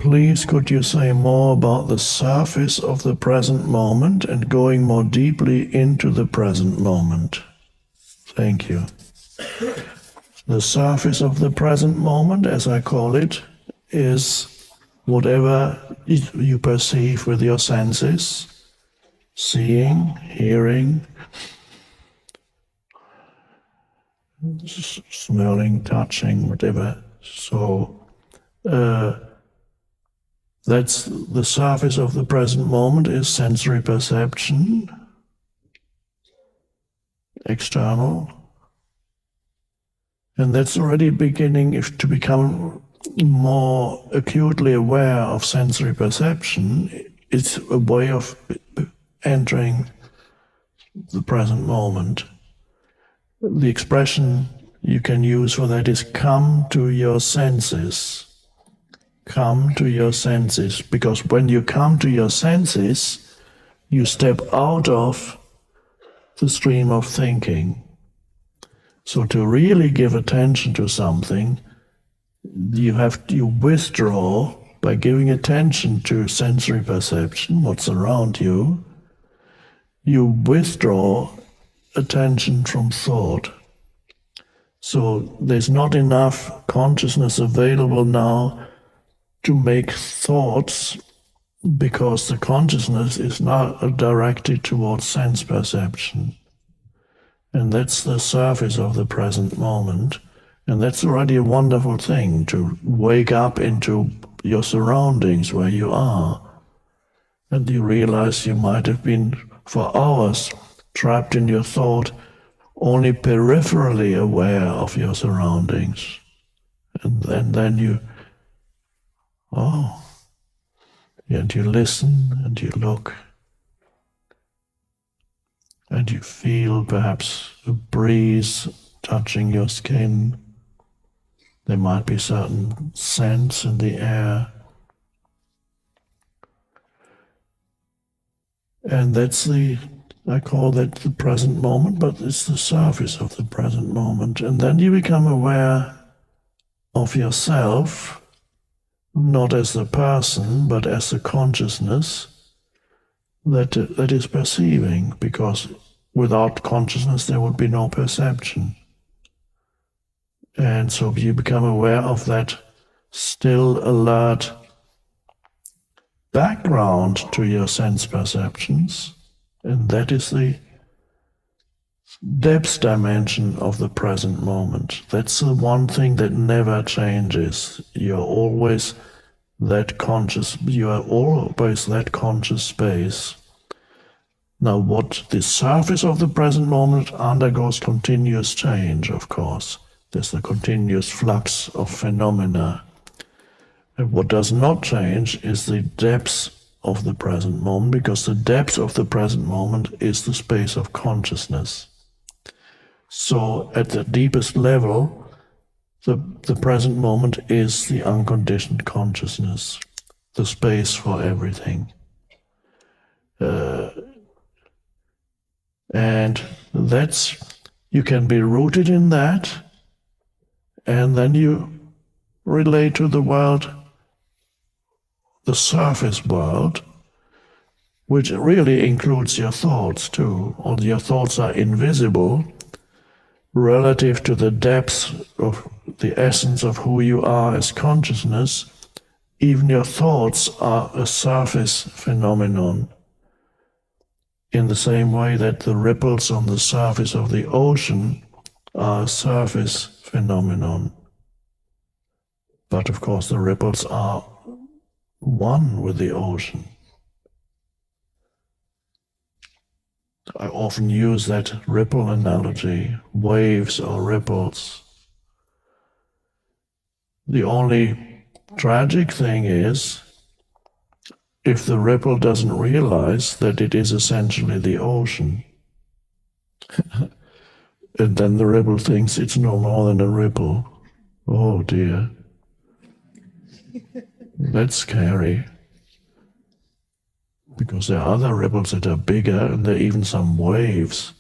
Please could you say more about the surface of the present moment and going more deeply into the present moment? Thank you. The surface of the present moment, as I call it, is whatever you perceive with your senses, seeing, hearing, smelling, touching, whatever. So that's the surface of the present moment is sensory perception, external. And that's already beginning to become more acutely aware of sensory perception. It's a way of entering the present moment. The expression you can use for that is come to your senses. Come to your senses. Because when you come to your senses, you step out of the stream of thinking. So to really give attention to something, you withdraw by giving attention to sensory perception, what's around you. You withdraw attention from thought. So there's not enough consciousness available now to make thoughts, because the consciousness is not directed towards sense perception. And that's the surface of the present moment. And that's already a wonderful thing, to wake up into your surroundings where you are. And you realize you might have been for hours trapped in your thought, only peripherally aware of your surroundings. And then you, and you listen and you look. And you feel perhaps a breeze touching your skin. There might be certain scents in the air. And that's I call that the present moment, but it's the surface of the present moment. And then you become aware of yourself, not as the person, but as the consciousness that is perceiving, because without consciousness there would be no perception. And so you become aware of that still, alert background to your sense perceptions, and that is the depth dimension of the present moment. That's the one thing that never changes. You're always that conscious, you are always that conscious space. Now what the surface of the present moment undergoes continuous change, of course. There's the continuous flux of phenomena. And what does not change is the depth of the present moment, because the depth of the present moment is the space of consciousness. So at the deepest level, the present moment is the unconditioned consciousness, the space for everything. And you can be rooted in that, and then you relate to the world, the surface world, which really includes your thoughts too. Although your thoughts are invisible relative to the depths of the essence of who you are as consciousness, even your thoughts are a surface phenomenon. In the same way that the ripples on the surface of the ocean are a surface phenomenon. But of course the ripples are one with the ocean. I often use that ripple analogy, waves or ripples. The only tragic thing is if the ripple doesn't realize that it is essentially the ocean. And then the ripple thinks it's no more than a ripple. Oh dear. That's scary. Because there are other ripples that are bigger, and there are even some waves.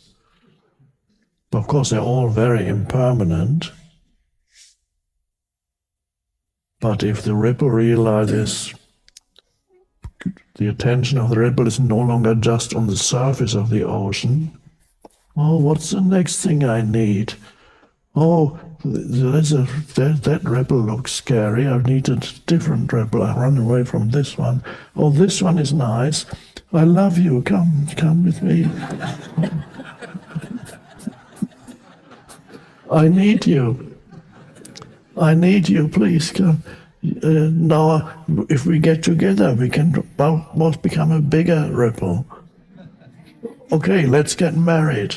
But of course they're all very impermanent. But if the ripple realizes the attention of the ripple is no longer just on the surface of the ocean, oh, what's the next thing I need? Oh, that ripple looks scary. I need a different ripple. I run away from this one. Oh, this one is nice. I love you. Come with me. I need you. I need you. Please come. Now, if we get together, we can both become a bigger ripple. Okay, let's get married.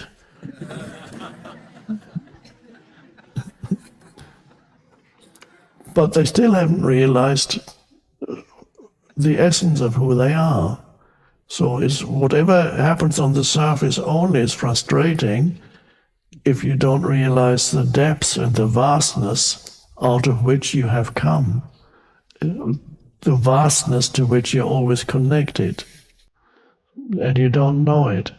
But they still haven't realized the essence of who they are. So it's whatever happens on the surface only is frustrating if you don't realize the depths and the vastness out of which you have come, the vastness to which you're always connected, and you don't know it.